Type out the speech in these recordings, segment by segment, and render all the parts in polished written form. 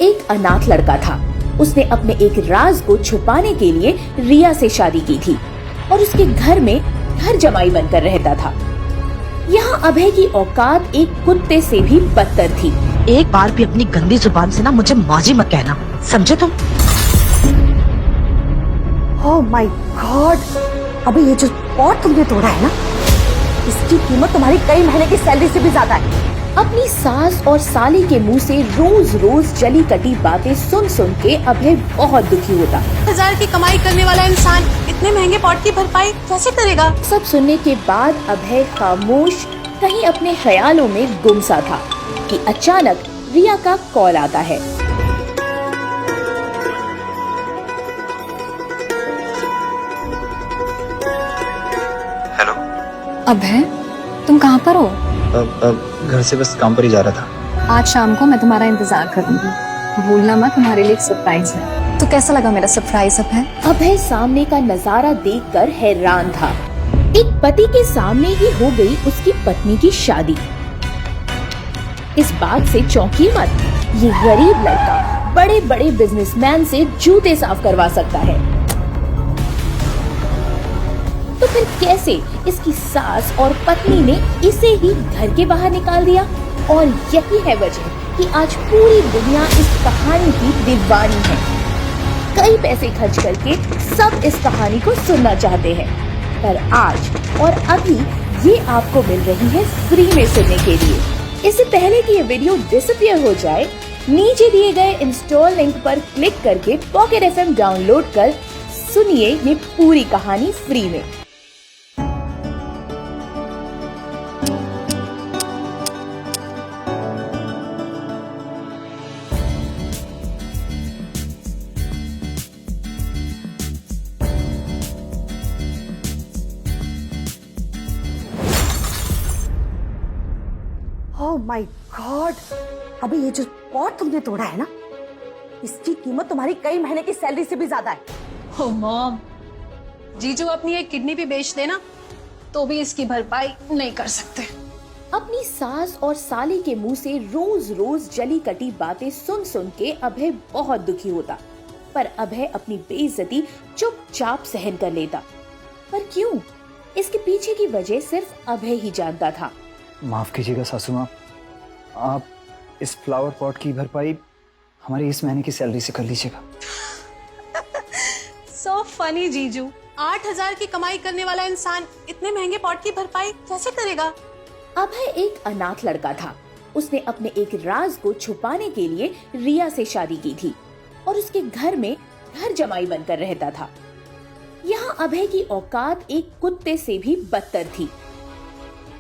एक अनाथ लड़का था। उसने अपने एक राज को छुपाने के लिए रिया से शादी की थी और उसके घर में घर जमाई बनकर रहता था। यहाँ अभय की औकात एक कुत्ते से भी बदतर थी। एक बार भी अपनी गंदी जुबान से ना मुझे माजी मत कहना, समझे तुम? ओह माय गॉड, अभी ये जो पॉट तुमने तोड़ा है ना, इसकी कीमत तुम्हारी कई महीने की सैलरी से भी ज्यादा है। अपनी सास और साली के मुंह से रोज रोज जली कटी बातें सुन सुन के अभय बहुत दुखी होता। 1000 की कमाई करने वाला इंसान इतने महंगे पॉट की भरपाई कैसे करेगा? सब सुनने के बाद अभय खामोश कहीं अपने ख्यालों में गुम सा था कि अचानक रिया का कॉल आता है। हेलो अभय, तुम कहाँ पर हो? घर से बस काम पर ही जा रहा था। आज शाम को मैं तुम्हारा इंतजार करूंगी, भूलना मत, तुम्हारे लिए एक सरप्राइज है। तो कैसा लगा मेरा सरप्राइज अभय? अभय सामने का नजारा देखकर हैरान था। एक पति के सामने ही हो गई उसकी पत्नी की शादी। इस बात से चौंकी मत, ये गरीब लड़का बड़े बड़े बिजनेसमैन से जूते साफ करवा सकता है, तो फिर कैसे इसकी सास और पत्नी ने इसे ही घर के बाहर निकाल दिया? और यही है वजह कि आज पूरी दुनिया इस कहानी की दीवानी है। कई पैसे खर्च करके सब इस कहानी को सुनना चाहते हैं, पर आज और अभी ये आपको मिल रही है फ्री में सुनने के लिए। इससे पहले कि ये वीडियो डिसअपीयर हो जाए, नीचे दिए गए इंस्टॉल लिंक पर क्लिक करके पॉकेट एफएम डाउनलोड कर सुनिए ये पूरी कहानी फ्री में। ओह माय गॉड, अभी ये जो पॉट तुमने तोड़ा है ना, इसकी कीमत तुम्हारी कई महीने की सैलरी से भी ज्यादा है। ओह मॉम, जीजू अपनी एक किडनी भी बेच देना तो भी इसकी भरपाई नहीं कर सकते। अपनी सास और साली के मुंह से रोज रोज जली कटी बातें सुन सुन के अभय बहुत दुखी होता, पर अभय अपनी बेइज्जती चुपचाप सहन कर लेता। पर क्यों? इसके पीछे की वजह सिर्फ अभय ही जानता था। माफ कीजिएगा सासू माँ, आप इस फ्लावर पॉट की भरपाई हमारी इस महीने की सैलरी से कर लीजिएगा। सो फनी जीजू, 8000 की कमाई करने वाला इंसान इतने महंगे पॉट की भरपाई कैसे करेगा? अभय एक अनाथ लड़का था। उसने अपने एक राज को छुपाने के लिए रिया से शादी की थी और उसके घर में घर जमाई बनकर रहता था। यहाँ अभय की औकात एक कुत्ते से भी बदतर थी।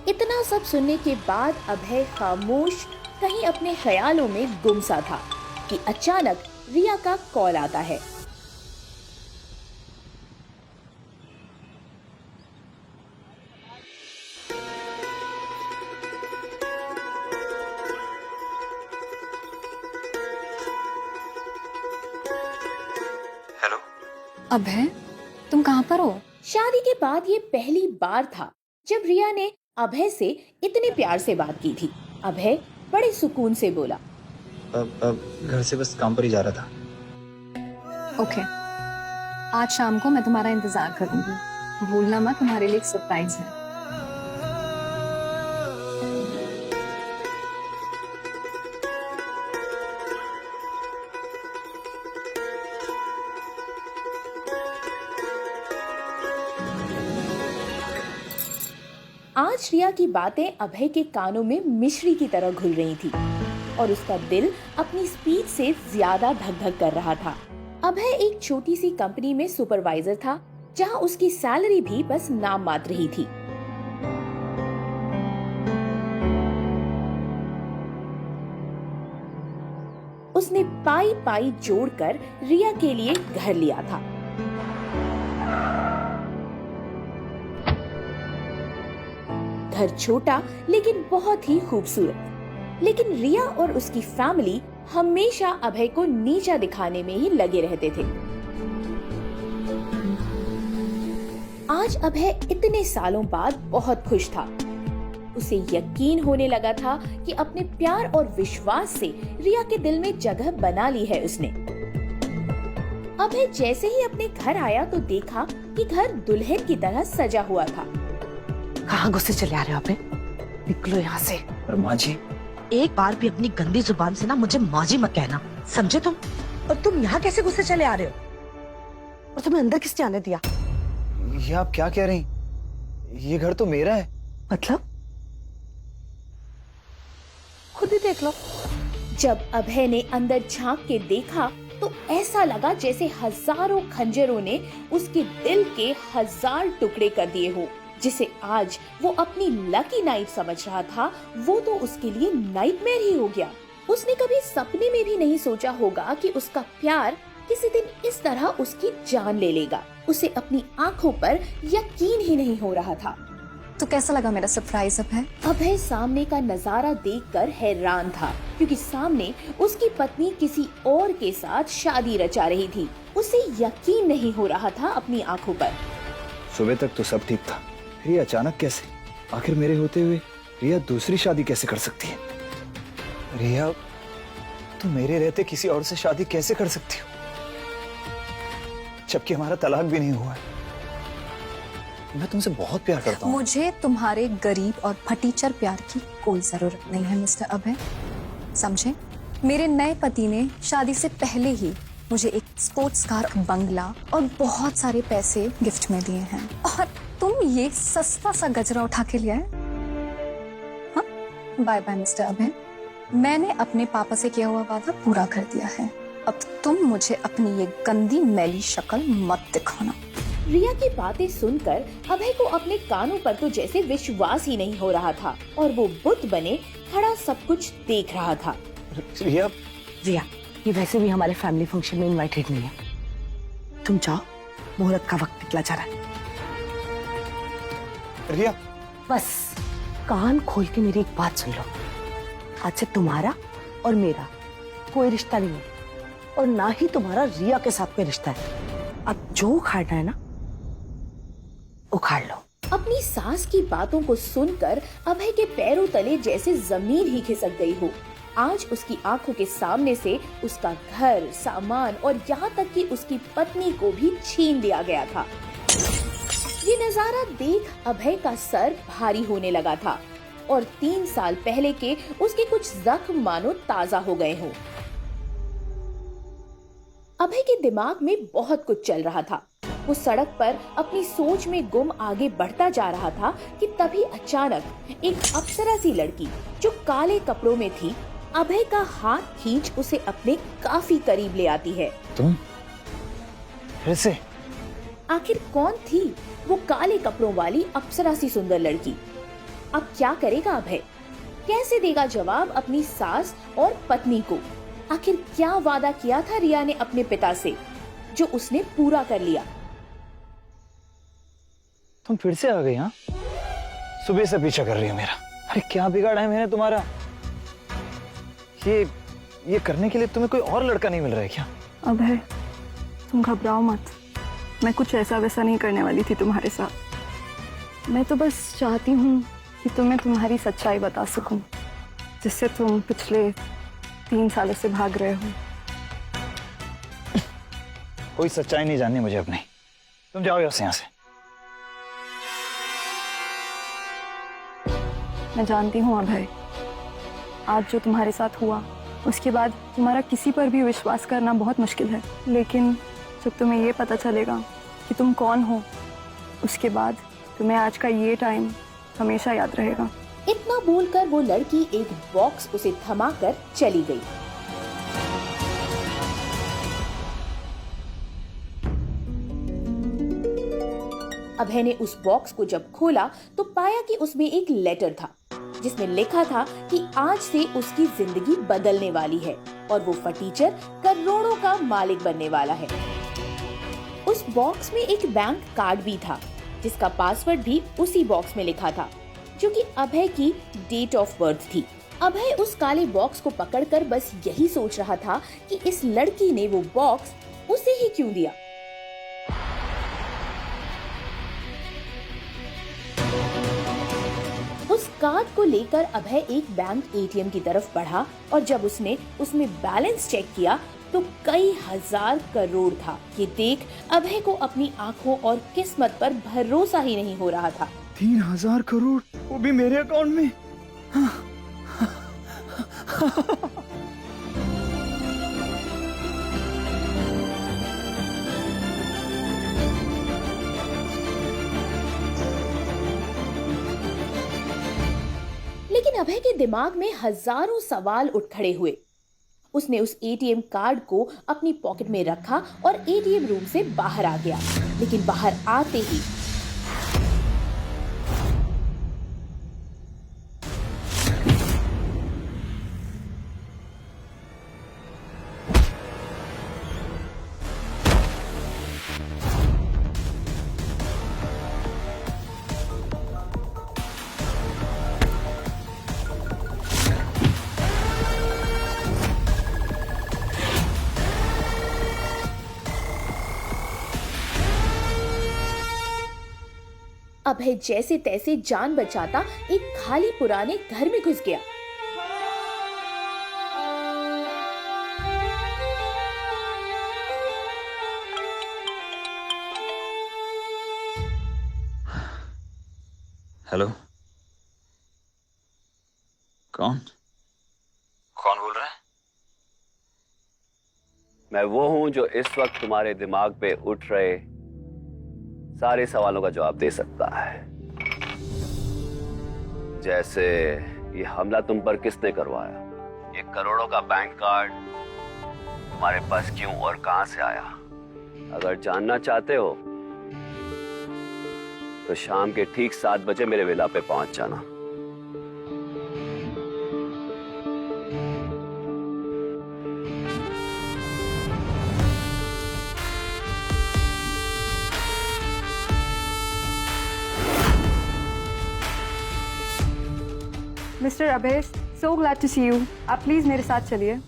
इतना सब सुनने के बाद अभय खामोश कहीं अपने ख्यालों में गुम सा था कि अचानक रिया का कॉल आता है। हेलो अभय, तुम कहाँ पर हो? शादी के बाद ये पहली बार था जब रिया ने अभय से इतने प्यार से बात की थी। अभय बड़े सुकून से बोला, घर से बस काम पर ही जा रहा था। ओके, आज शाम को मैं तुम्हारा इंतजार करूंगी, भूलना मत, तुम्हारे लिए एक सरप्राइज है। आज रिया की बातें अभय के कानों में मिश्री की तरह घुल रही थी और उसका दिल अपनी स्पीड से ज्यादा धक धक कर रहा था। अभय एक छोटी सी कंपनी में सुपरवाइजर था, जहां उसकी सैलरी भी बस नाम मात्र ही थी। उसने पाई पाई जोड़कर रिया के लिए घर लिया था। घर छोटा लेकिन बहुत ही खूबसूरत, लेकिन रिया और उसकी फैमिली हमेशा अभय को नीचा दिखाने में ही लगे रहते थे। आज अभय इतने सालों बाद बहुत खुश था। उसे यकीन होने लगा था कि अपने प्यार और विश्वास से रिया के दिल में जगह बना ली है उसने। अभय जैसे ही अपने घर आया तो देखा कि घर दुल्हन की तरह सजा हुआ था। कहाँ गुस्से चले आ रहे हो आप? निकलो यहाँ से। पर माँ जी, एक बार भी अपनी गंदी जुबान से ना मुझे माँ जी मत कहना, समझे तुम? और तुम यहाँ कैसे गुस्से चले आ रहे हो? और तुम्हें अंदर किसने आने दिया? ये आप क्या कह रही? ये घर तो मेरा है। मतलब? खुद ही देख लो। जब अभय ने अंदर झांक के देखा तो ऐसा लगा जैसे हजारों खंजरों ने उसके दिल के 1000 टुकड़े कर दिए हो। जिसे आज वो अपनी लकी नाइट समझ रहा था, वो तो उसके लिए नाइटमेयर ही हो गया। उसने कभी सपने में भी नहीं सोचा होगा कि उसका प्यार किसी दिन इस तरह उसकी जान ले लेगा। उसे अपनी आंखों पर यकीन ही नहीं हो रहा था। तो कैसा लगा मेरा सरप्राइज अभय? अभय सामने का नजारा देखकर हैरान था, क्योंकि सामने उसकी पत्नी किसी और के साथ शादी रचा रही थी। उसे यकीन नहीं हो रहा था अपनी आंखों पर। सुबह तक तो सब ठीक था, फिर ये अचानक कैसे? आखिर मेरे होते हुए रिया दूसरी शादी कैसे कर सकती है? रिया, तुम मेरे रहते किसी और से शादी कैसे कर सकती हो, जबकि हमारा तलाक भी नहीं हुआ है? मैं तुमसे बहुत प्यार करता हूँ। मुझे तुम्हारे गरीब और फटीचर प्यार की कोई जरूरत नहीं है मिस्टर अभय, समझे? मेरे नए पति ने शादी से पहले ही मुझे एक स्पोर्ट्स कार, बंगला और बहुत सारे पैसे गिफ्ट में दिए हैं, और तुम ये सस्ता सा गजरा उठा के लिया है। हाँ, बाय बाय मिस्टर अभय। मैंने अपने पापा से किया हुआ वादा पूरा कर दिया है। अब तुम मुझे अपनी ये गंदी मैली शक्ल मत दिखाना। रिया की बातें सुनकर अभय को अपने कानों पर तो जैसे विश्वास ही नहीं हो रहा था, और वो बुत बने खड़ा सब कुछ देख रहा था। रिया, रिया, ये वैसे भी हमारे फैमिली फंक्शन में इनवाइटेड नहीं है। तुम जाओ, मुहूर्त का वक्त निकला जा रहा है। रिया, बस कान खोल के मेरी एक बात सुन लो। आज से तुम्हारा और मेरा कोई रिश्ता नहीं है, और ना ही तुम्हारा रिया के साथ कोई रिश्ता है। अब जो उखाड़ना है ना, उखाड़ लो। अपनी सास की बातों को सुनकर अभय के पैरों तले जैसे जमीन ही खिसक गई हो। आज उसकी आंखों के सामने से उसका घर, सामान और यहाँ तक कि उसकी पत्नी को भी छीन लिया गया था। ये नजारा देख अभय का सर भारी होने लगा था, और 3 साल पहले के उसके कुछ जख्म मानो ताजा हो गए हों। अभय के दिमाग में बहुत कुछ चल रहा था। वो सड़क पर अपनी सोच में गुम आगे बढ़ता जा रहा था कि तभी अचानक एक अप्सरा सी लड़की जो काले कपड़ों में थी, अभय का हाथ खींच उसे अपने काफी करीब ले आती है। तुम फिर से? आखिर कौन थी वो काले कपड़ों वाली अप्सरा सी सुंदर लड़की? अब क्या करेगा अभय? कैसे देगा जवाब अपनी सास और पत्नी को? आखिर क्या वादा किया था रिया ने अपने पिता से, जो उसने पूरा कर लिया? तुम फिर से आ गई? हाँ, सुबह से पीछा कर रही हो मेरा। अरे क्या बिगाड़ा है मैंने तुम्हारा? ये करने के लिए तुम्हें कोई और लड़का नहीं मिल रहा है क्या? अभय, तुम घबराओ मत। मैं कुछ ऐसा वैसा नहीं करने वाली थी तुम्हारे साथ। मैं तो बस चाहती हूँ कि तुम्हें तुम्हारी सच्चाई बता सकूं, जिससे तुम पिछले 3 सालों से भाग रहे हो। कोई सच्चाई नहीं जाननी मुझे अपनी। तुम जाओ यहाँ से। मैं जानती हूँ अभय, आज जो तुम्हारे साथ हुआ उसके बाद तुम्हारा किसी पर भी विश्वास करना बहुत मुश्किल है। लेकिन जब तुम्हें ये पता चलेगा कि तुम कौन हो, उसके बाद तुम्हें आज का ये टाइम हमेशा याद रहेगा। इतना बोलकर वो लड़की एक बॉक्स उसे थमाकर चली गई। अभय ने उस बॉक्स को जब खोला तो पाया कि उसमें एक लेटर था, जिसमें लिखा था कि आज से उसकी जिंदगी बदलने वाली है और वो फटीचर करोड़ों का मालिक बनने वाला है। उस बॉक्स में एक बैंक कार्ड भी था, जिसका पासवर्ड भी उसी बॉक्स में लिखा था, जो कि अभय की डेट ऑफ बर्थ थी। अभय उस काले बॉक्स को पकड़कर बस यही सोच रहा था कि इस लड़की ने वो बॉक्स उसे ही क्यों दिया। उस कार्ड को लेकर अभय एक बैंक एटीएम की तरफ बढ़ा और जब उसने उसमें बैलेंस चेक किया तो कई हजार करोड़ था। ये देख अभय को अपनी आंखों और किस्मत पर भरोसा ही नहीं हो रहा था। 3000 करोड़, वो भी मेरे अकाउंट में। लेकिन अभय के दिमाग में हजारों सवाल उठ खड़े हुए। उसने उस एटीएम कार्ड को अपनी पॉकेट में रखा और एटीएम रूम से बाहर आ गया। लेकिन बाहर आते ही अभय जैसे तैसे जान बचाता एक खाली पुराने घर में घुस गया। हेलो, कौन बोल रहा है? मैं वो हूं जो इस वक्त तुम्हारे दिमाग पे उठ रहे सारे सवालों का जवाब दे सकता है। जैसे ये हमला तुम पर किसने करवाया, ये करोड़ों का बैंक कार्ड तुम्हारे पास क्यों और कहां से आया। अगर जानना चाहते हो तो शाम के ठीक 7 बजे मेरे विला पे पहुंच जाना। Mister Abhay, so glad to see you. आप प्लीज मेरे साथ चलिए।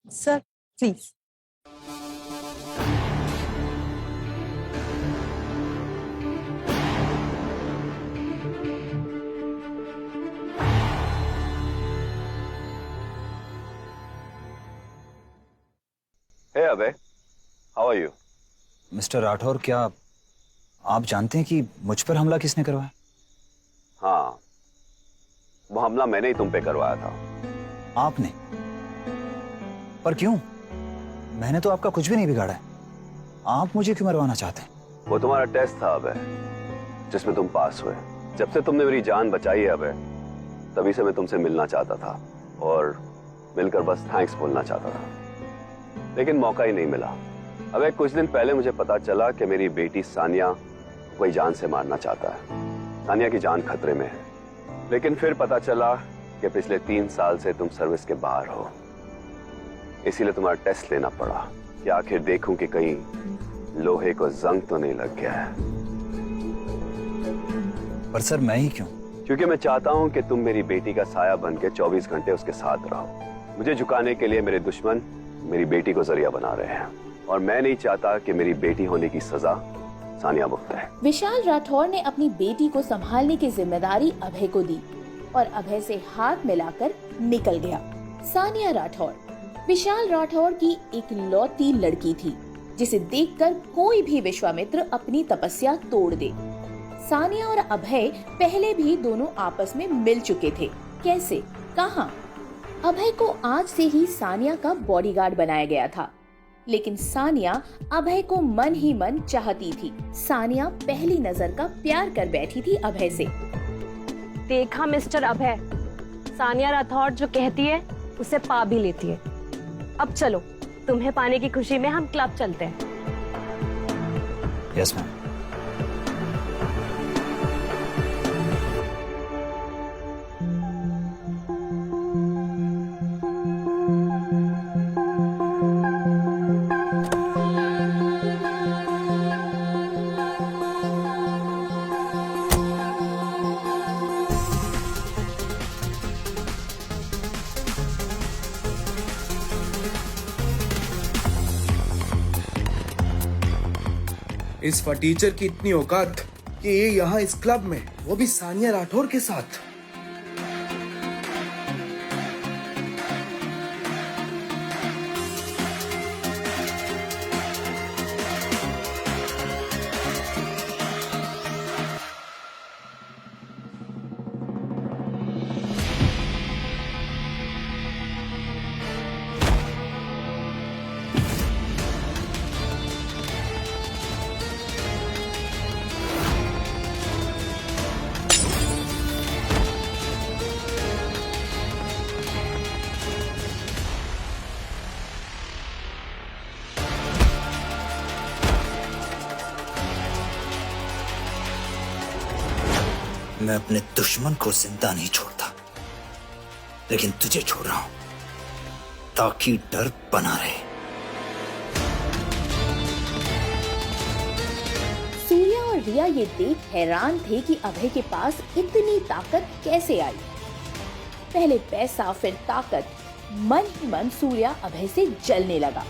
Sir please. Hey Abhay, how are you? Mister Rathore, क्या आप जानते हैं कि मुझ पर हमला किसने करवाया? हाँ, वो हमला मैंने ही तुम पे करवाया था। आपने? पर क्यों? मैंने तो आपका कुछ भी नहीं बिगाड़ा है। आप मुझे क्यों मरवाना चाहते हैं? वो तुम्हारा टेस्ट था अबे, जिसमें तुम पास हुए। जब से तुमने मेरी जान बचाई है अबे, तभी से मैं तुमसे मिलना चाहता था और मिलकर बस थैंक्स बोलना चाहता था, लेकिन मौका ही नहीं मिला। अबे कुछ दिन पहले मुझे पता चला कि मेरी बेटी सानिया कोई जान से मारना चाहता है। सानिया की जान खतरे में है, लेकिन फिर पता चला कि पिछले 3 साल से तुम सर्विस के बाहर हो। इसीलिए तुम्हारा टेस्ट लेना पड़ा कि आखिर देखूं कि कहीं लोहे को जंग तो नहीं लग गया है। पर सर, मैं ही क्यों? क्योंकि मैं चाहता हूं कि तुम मेरी बेटी का साया बन के 24 घंटे उसके साथ रहो। मुझे झुकाने के लिए मेरे दुश्मन मेरी बेटी को जरिया बना रहे हैं और मैं नहीं चाहता कि मेरी बेटी होने की सजा सानिया भुगते। विशाल राठौर ने अपनी बेटी को संभालने की जिम्मेदारी अभय को दी और अभय से हाथ मिलाकर निकल गया। सानिया राठौर विशाल राठौर की इकलौती लड़की थी, जिसे देखकर कोई भी विश्वामित्र अपनी तपस्या तोड़ दे। सानिया और अभय पहले भी दोनों आपस में मिल चुके थे। कैसे, कहां? अभय को आज से ही सानिया का बॉडीगार्ड बनाया गया था, लेकिन सानिया अभय को मन ही मन चाहती थी। सानिया पहली नजर का प्यार कर बैठी थी अभय से। देखा मिस्टर अभय, सानिया राठौर जो कहती है उसे पा भी लेती है। अब चलो, तुम्हें पाने की खुशी में हम क्लब चलते हैं। Yes ma'am. इस फटीचर की इतनी औकात कि ये यहाँ इस क्लब में, वो भी सानिया राठौर के साथ। मैं अपने दुश्मन को जिंदा नहीं छोड़ता, लेकिन तुझे छोड़ रहा हूं ताकि डर बना रहे। सूर्या और रिया ये देख हैरान थे कि अभय के पास इतनी ताकत कैसे आई। पहले पैसा फिर ताकत, मन ही मन सूर्या अभय से जलने लगा।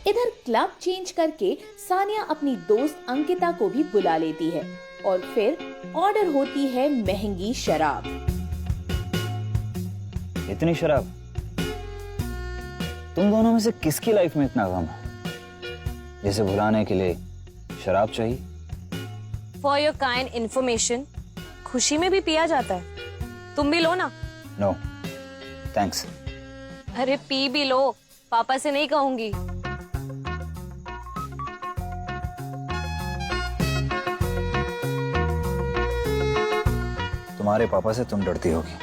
इधर क्लब चेंज करके सानिया अपनी दोस्त अंकिता को भी बुला लेती है और फिर ऑर्डर होती है महंगी शराब। इतनी शराब? तुम दोनों में से किसकी लाइफ में इतना गम है जिसे भुलाने के लिए शराब चाहिए? फॉर योर काइंड इंफॉर्मेशन, खुशी में भी पिया जाता है, तुम भी लो ना। No thanks. अरे पी भी लो, पापा से नहीं कहूंगी। तुम्हारे पापा से तुम डरती होगी,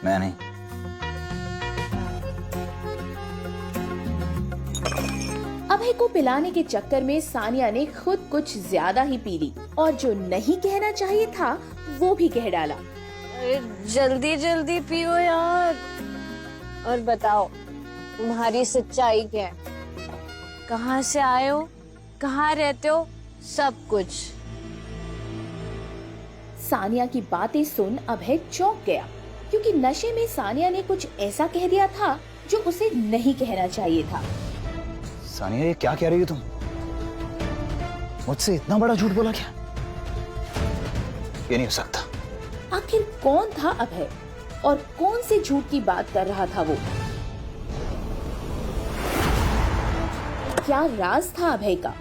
मैं नहीं। अभय को पिलाने के चक्कर में सानिया ने खुद कुछ ज्यादा ही पी ली और जो नहीं कहना चाहिए था वो भी कह डाला। अरे जल्दी जल्दी पियो यार, और बताओ तुम्हारी सच्चाई क्या है? कहाँ से आए हो, कहाँ रहते हो, सब कुछ। सानिया की बातें सुन अभय चौंक गया, क्योंकि नशे में सानिया ने कुछ ऐसा कह दिया था जो उसे नहीं कहना चाहिए था। सानिया, ये क्या कह रही हो तुम? मुझसे इतना बड़ा झूठ बोला क्या? ये नहीं हो सकता। आखिर कौन था अभय और कौन से झूठ की बात कर रहा था वो? क्या राज था अभय का?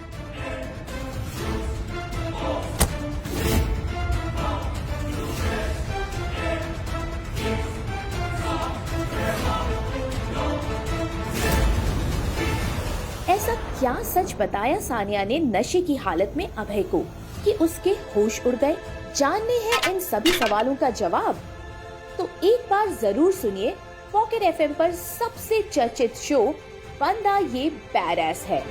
ऐसा क्या सच बताया सानिया ने नशे की हालत में अभय को कि उसके होश उड़ गए? जानने हैं इन सभी सवालों का जवाब? तो एक बार जरूर सुनिए पॉकेट FM पर सबसे चर्चित शो बंदा ये बैडएस है।